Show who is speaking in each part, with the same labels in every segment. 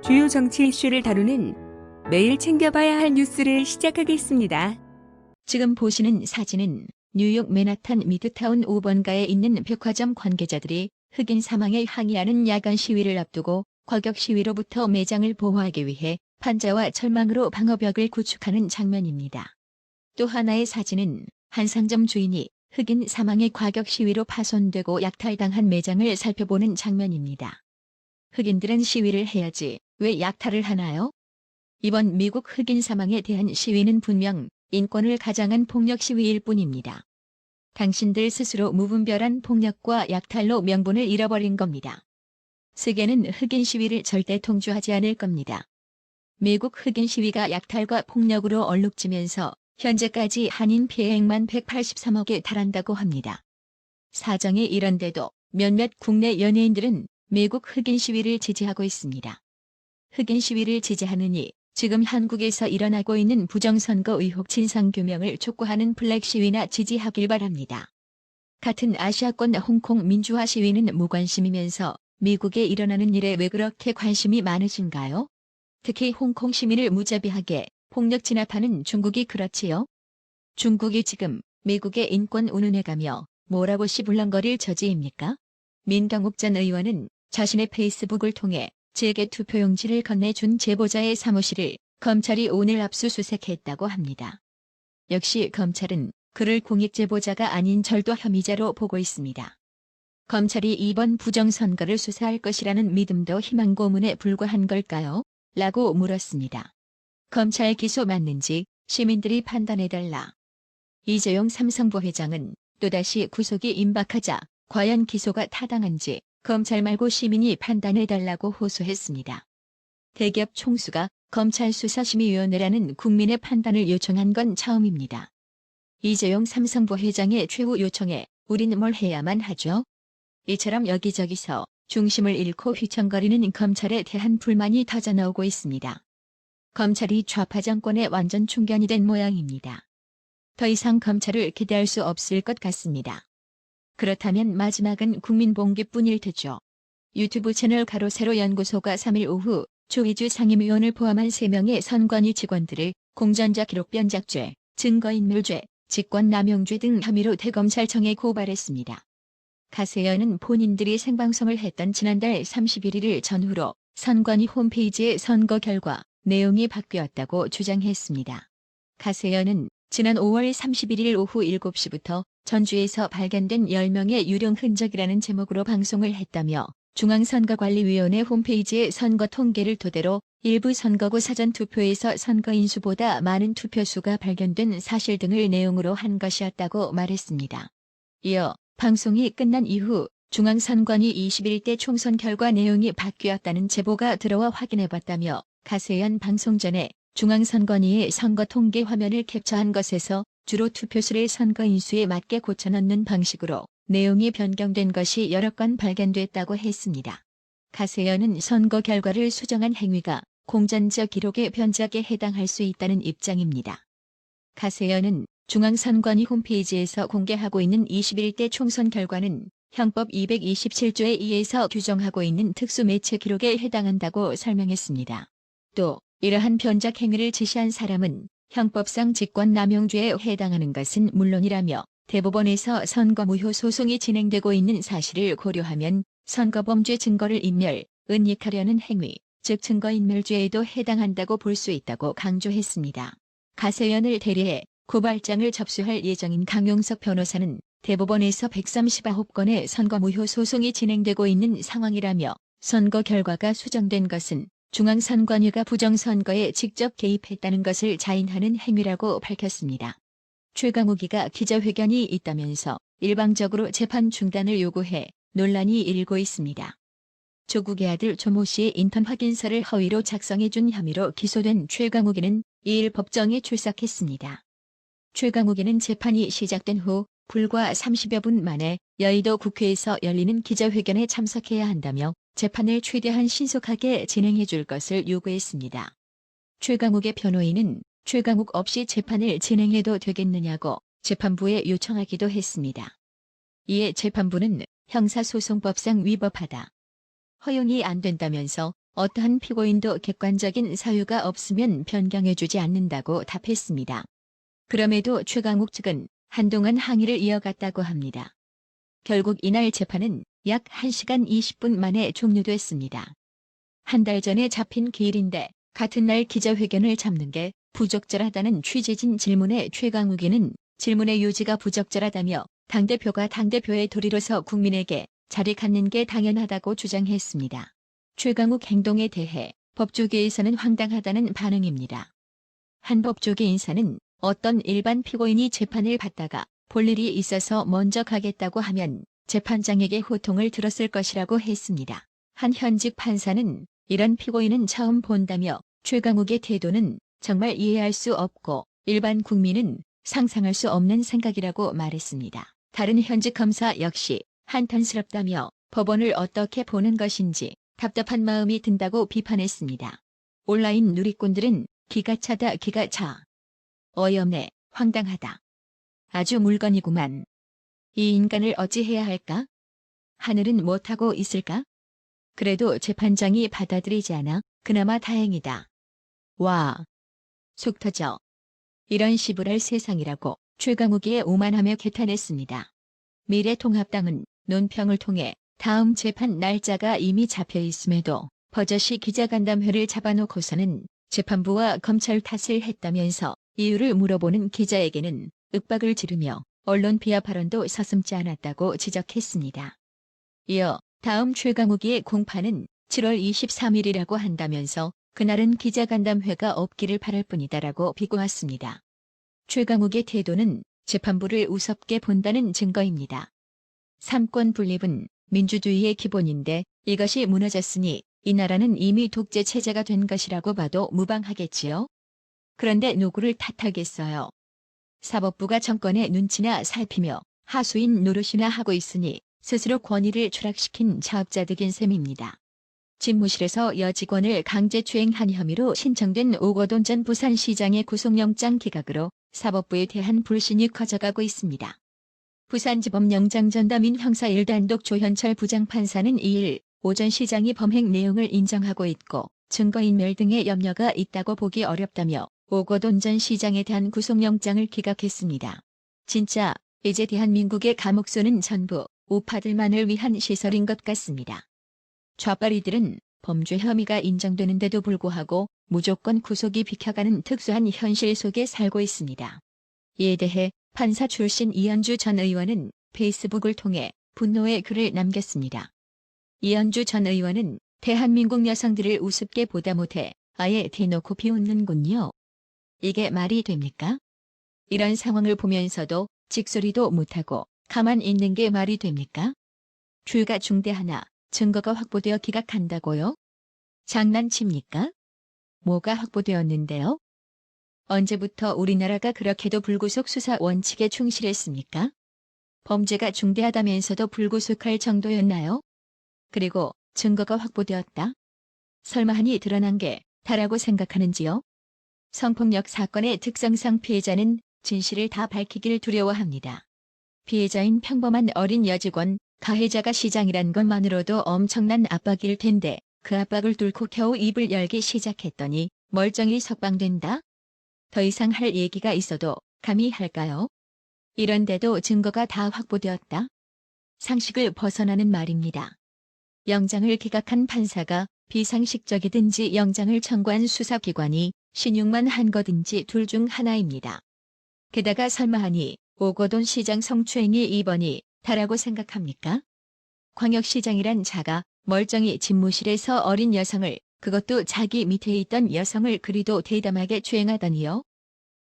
Speaker 1: 주요 정치 이슈를 다루는 매일 챙겨봐야 할 뉴스를 시작하겠습니다.
Speaker 2: 지금 보시는 사진은 뉴욕 맨하탄 미드타운 5번가에 있는 백화점 관계자들이 흑인 사망에 항의하는 야간 시위를 앞두고 과격 시위로부터 매장을 보호하기 위해 판자와 철망으로 방어벽을 구축하는 장면입니다. 또 하나의 사진은 한 상점 주인이 흑인 사망의 과격 시위로 파손되고 약탈당한 매장을 살펴보는 장면입니다. 흑인들은 시위를 해야지 왜 약탈을 하나요? 이번 미국 흑인 사망에 대한 시위는 분명 인권을 가장한 폭력 시위일 뿐입니다. 당신들 스스로 무분별한 폭력과 약탈로 명분을 잃어버린 겁니다. 세계는 흑인 시위를 절대 통주하지 않을 겁니다. 미국 흑인 시위가 약탈과 폭력으로 얼룩지면서 현재까지 한인 피해액만 183억에 달한다고 합니다. 사정이 이런데도 몇몇 국내 연예인들은 미국 흑인 시위를 지지하고 있습니다. 흑인 시위를 지지하느니 지금 한국에서 일어나고 있는 부정선거 의혹 진상규명을 촉구하는 블랙 시위나 지지하길 바랍니다. 같은 아시아권 홍콩 민주화 시위는 무관심이면서 미국에 일어나는 일에 왜 그렇게 관심이 많으신가요? 특히 홍콩 시민을 무자비하게 폭력 진압하는 중국이 그렇지요? 중국이 지금 미국의 인권 운운해가며 뭐라고 시불렁거릴 처지입니까? 민경욱 전 의원은 자신의 페이스북을 통해 재계 투표용지를 건네준 제보자의 사무실을 검찰이 오늘 압수수색했다고 합니다. 역시 검찰은 그를 공익 제보자가 아닌 절도 혐의자로 보고 있습니다. 검찰이 이번 부정선거를 수사할 것이라는 믿음도 희망 고문에 불과한 걸까요? 라고 물었습니다. 검찰 기소 맞는지 시민들이 판단해달라. 이재용 삼성부 회장은 또다시 구속이 임박하자 과연 기소가 타당한지 검찰 말고 시민이 판단해달라고 호소했습니다. 대기업 총수가 검찰 수사심의위원회라는 국민의 판단을 요청한 건 처음입니다. 이재용 삼성부 회장의 최후 요청에 우린 뭘 해야만 하죠? 이처럼 여기저기서 중심을 잃고 휘청거리는 검찰에 대한 불만이 터져나오고 있습니다. 검찰이 좌파 정권에 완전 충견이 된 모양입니다. 더 이상 검찰을 기대할 수 없을 것 같습니다. 그렇다면 마지막은 국민봉기뿐일 테죠. 유튜브 채널 가로세로 연구소가 3일 오후 조혜주 상임위원을 포함한 3명의 선관위 직원들을 공전자 기록 변작죄, 증거인멸죄, 직권남용죄 등 혐의로 대검찰청에 고발했습니다. 가세연은 본인들이 생방송을 했던 지난달 31일 전후로 선관위 홈페이지에 선거 결과 내용이 바뀌었다고 주장했습니다. 가세연은 지난 5월 31일 오후 7시부터 전주에서 발견된 10명의 유령 흔적이라는 제목으로 방송을 했다며 중앙선거관리위원회 홈페이지의 선거 통계를 토대로 일부 선거구 사전투표에서 선거인 수보다 많은 투표수가 발견된 사실 등을 내용으로 한 것이었다고 말했습니다. 이어 방송이 끝난 이후 중앙선관위 21대 총선 결과 내용이 바뀌었다는 제보가 들어와 확인해봤다며 가세연 방송 전에 중앙선관위의 선거 통계 화면을 캡처한 것에서 주로 투표수를 선거인 수에 맞게 고쳐넣는 방식으로 내용이 변경된 것이 여러 건 발견됐다고 했습니다. 가세연은 선거 결과를 수정한 행위가 공전자 기록의 변작에 해당할 수 있다는 입장입니다. 가세연은 중앙선관위 홈페이지에서 공개하고 있는 21대 총선 결과는 형법 227조에 의해서 규정하고 있는 특수매체 기록에 해당한다고 설명했습니다. 또 이러한 변작 행위를 지시한 사람은 형법상 직권남용죄에 해당하는 것은 물론이라며 대법원에서 선거무효 소송이 진행되고 있는 사실을 고려하면 선거범죄 증거를 인멸, 은닉하려는 행위, 즉 증거인멸죄에도 해당한다고 볼 수 있다고 강조했습니다. 가세연을 대리해 고발장을 접수할 예정인 강용석 변호사는 대법원에서 139건의 선거무효 소송이 진행되고 있는 상황이라며 선거 결과가 수정된 것은 중앙선관위가 부정선거에 직접 개입했다는 것을 자인하는 행위라고 밝혔습니다. 최강욱이가 기자회견이 있다면서 일방적으로 재판 중단을 요구해 논란이 일고 있습니다. 조국의 아들 조모 씨의 인턴 확인서를 허위로 작성해준 혐의로 기소된 최강욱이는 2일 법정에 출석했습니다. 최강욱이는 재판이 시작된 후 불과 30여 분 만에 여의도 국회에서 열리는 기자회견에 참석해야 한다며 재판을 최대한 신속하게 진행해 줄 것을 요구했습니다. 최강욱의 변호인은 최강욱 없이 재판을 진행해도 되겠느냐고 재판부에 요청하기도 했습니다. 이에 재판부는 형사소송법상 위법하다. 허용이 안 된다면서 어떠한 피고인도 객관적인 사유가 없으면 변경해주지 않는다고 답했습니다. 그럼에도 최강욱 측은 한동안 항의를 이어갔다고 합니다. 결국 이날 재판은 약 1시간 20분 만에 종료됐습니다. 한 달 전에 잡힌 기일인데 같은 날 기자회견을 잡는 게 부적절하다는 취재진 질문에 최강욱이는 질문의 요지가 부적절하다며 당대표가 당대표의 도리로서 국민에게 자리 갖는 게 당연하다고 주장했습니다. 최강욱 행동에 대해 법조계에서는 황당하다는 반응입니다. 한 법조계 인사는 어떤 일반 피고인이 재판을 받다가 볼 일이 있어서 먼저 가겠다고 하면 재판장에게 호통을 들었을 것이라고 했습니다. 한 현직 판사는 이런 피고인은 처음 본다며 최강욱의 태도는 정말 이해할 수 없고 일반 국민은 상상할 수 없는 생각이라고 말했습니다. 다른 현직 검사 역시 한탄스럽다며 법원을 어떻게 보는 것인지 답답한 마음이 든다고 비판했습니다. 온라인 누리꾼들은 기가 차다 기가 차. 어이없네, 황당하다. 아주 물건이구만. 이 인간을 어찌해야 할까? 하늘은 못하고 있을까? 그래도 재판장이 받아들이지 않아 그나마 다행이다. 와. 속 터져. 이런 시부랄 세상이라고 최강욱이 오만하며 개탄했습니다. 미래통합당은 논평을 통해 다음 재판 날짜가 이미 잡혀 있음에도 버젓이 기자간담회를 잡아놓고서는 재판부와 검찰 탓을 했다면서 이유를 물어보는 기자에게는 윽박을 지르며 언론 비하 발언도 서슴지 않았다고 지적했습니다. 이어 다음 최강욱의 공판은 7월 23일이라고 한다면서 그날은 기자간담회가 없기를 바랄 뿐이다라고 비꼬았습니다. 최강욱의 태도는 재판부를 우습게 본다는 증거입니다. 삼권 분립은 민주주의의 기본인데 이것이 무너졌으니 이 나라는 이미 독재 체제가 된 것이라고 봐도 무방하겠지요. 그런데 누구를 탓하겠어요. 사법부가 정권의 눈치나 살피며 하수인 노릇이나 하고 있으니 스스로 권위를 추락시킨 자업자득인 셈입니다. 집무실에서 여직원을 강제추행한 혐의로 신청된 오거돈 전 부산시장의 구속영장 기각으로 사법부에 대한 불신이 커져가고 있습니다. 부산지법 영장전담인 형사 1단독 조현철 부장판사는 2일 오전 시장이 범행 내용을 인정하고 있고 증거인멸 등의 염려가 있다고 보기 어렵다며 오거돈 전 시장에 대한 구속영장을 기각했습니다. 진짜 이제 대한민국의 감옥소는 전부 우파들만을 위한 시설인 것 같습니다. 좌빨이들은 범죄 혐의가 인정되는데도 불구하고 무조건 구속이 비켜가는 특수한 현실 속에 살고 있습니다. 이에 대해 판사 출신 이현주 전 의원은 페이스북을 통해 분노의 글을 남겼습니다. 이현주 전 의원은 대한민국 여성들을 우습게 보다 못해 아예 대놓고 비웃는군요. 이게 말이 됩니까? 이런 상황을 보면서도 직소리도 못하고 가만 있는 게 말이 됩니까? 죄가 중대하나 증거가 확보되어 기각한다고요? 장난칩니까? 뭐가 확보되었는데요? 언제부터 우리나라가 그렇게도 불구속 수사 원칙에 충실했습니까? 범죄가 중대하다면서도 불구속할 정도였나요? 그리고 증거가 확보되었다? 설마 한이 드러난 게 다라고 생각하는지요? 성폭력 사건의 특성상 피해자는 진실을 다 밝히길 두려워합니다. 피해자인 평범한 어린 여직원, 가해자가 시장이란 것만으로도 엄청난 압박일 텐데 그 압박을 뚫고 겨우 입을 열기 시작했더니 멀쩡히 석방된다? 더 이상 할 얘기가 있어도 감히 할까요? 이런데도 증거가 다 확보되었다? 상식을 벗어나는 말입니다. 영장을 기각한 판사가 비상식적이든지 영장을 청구한 수사기관이 신용만 한 거든지 둘 중 하나입니다. 게다가 설마 하니 오거돈 시장 성추행이 이번이 다라고 생각합니까? 광역시장이란 자가 멀쩡히 집무실에서 어린 여성을, 그것도 자기 밑에 있던 여성을 그리도 대담하게 추행하다니요?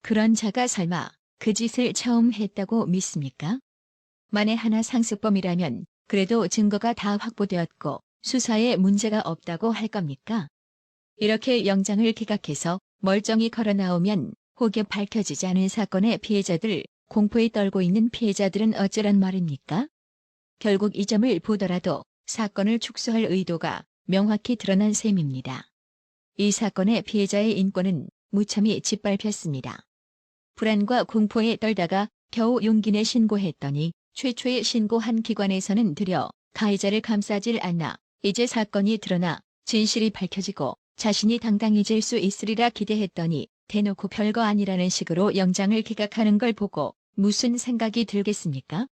Speaker 2: 그런 자가 설마 그 짓을 처음 했다고 믿습니까? 만에 하나 상습범이라면 그래도 증거가 다 확보되었고 수사에 문제가 없다고 할 겁니까? 이렇게 영장을 기각해서 멀쩡히 걸어 나오면 혹여 밝혀지지 않은 사건의 피해자들, 공포에 떨고 있는 피해자들은 어쩌란 말입니까? 결국 이 점을 보더라도 사건을 축소할 의도가 명확히 드러난 셈입니다. 이 사건의 피해자의 인권은 무참히 짓밟혔습니다. 불안과 공포에 떨다가 겨우 용기 내 신고했더니 최초에 신고한 기관에서는 드려 가해자를 감싸질 않아 이제 사건이 드러나 진실이 밝혀지고 자신이 당당해질 수 있으리라 기대했더니 대놓고 별거 아니라는 식으로 영장을 기각하는 걸 보고 무슨 생각이 들겠습니까?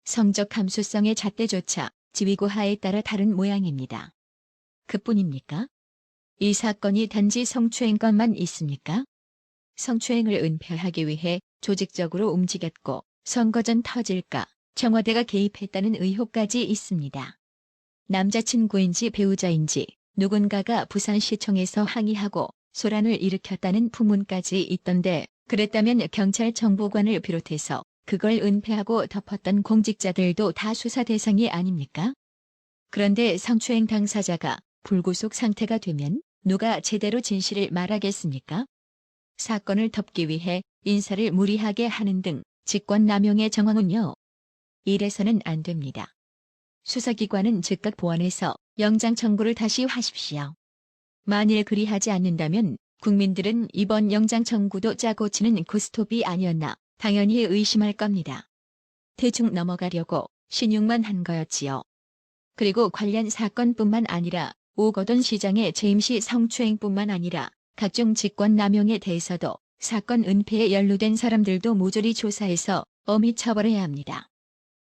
Speaker 2: 성적 감수성의 잣대조차 지위고하에 따라 다른 모양입니다. 그뿐입니까? 이 사건이 단지 성추행 것만 있습니까? 성추행을 은폐하기 위해 조직적으로 움직였고 선거 전 터질까 청와대가 개입했다는 의혹까지 있습니다. 남자친구인지 배우자인지 누군가가 부산시청에서 항의하고 소란을 일으켰다는 풍문까지 있던데 그랬다면 경찰 정보관을 비롯해서 그걸 은폐하고 덮었던 공직자들도 다 수사 대상이 아닙니까? 그런데 성추행 당사자가 불구속 상태가 되면 누가 제대로 진실을 말하겠습니까? 사건을 덮기 위해 인사를 무리하게 하는 등 직권남용의 정황은요. 이래서는 안 됩니다. 수사기관은 즉각 보완해서 영장 청구를 다시 하십시오. 만일 그리하지 않는다면 국민들은 이번 영장 청구도 짜고 치는 고스톱이 아니었나 당연히 의심할 겁니다. 대충 넘어가려고 신용만 한 거였지요. 그리고 관련 사건뿐만 아니라 오거돈 시장의 재임시 성추행뿐만 아니라 각종 직권남용에 대해서도 사건 은폐에 연루된 사람들도 모조리 조사해서 엄히 처벌해야 합니다.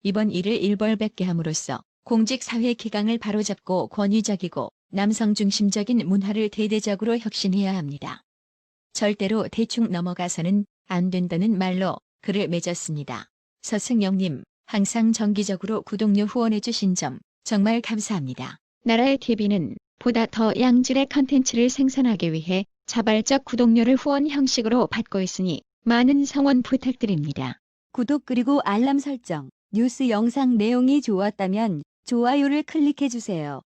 Speaker 2: 이번 일을 일벌백계 함으로써 공직사회 기강을 바로잡고 권위적이고 남성 중심적인 문화를 대대적으로 혁신해야 합니다. 절대로 대충 넘어가서는 안 된다는 말로 글을 맺었습니다. 서승영님, 항상 정기적으로 구독료 후원해주신 점 정말 감사합니다. 나라의 TV는 보다 더 양질의 컨텐츠를 생산하기 위해 자발적 구독료를 후원 형식으로 받고 있으니 많은 성원 부탁드립니다.
Speaker 3: 구독 그리고 알람 설정, 뉴스 영상 내용이 좋았다면 좋아요를 클릭해주세요.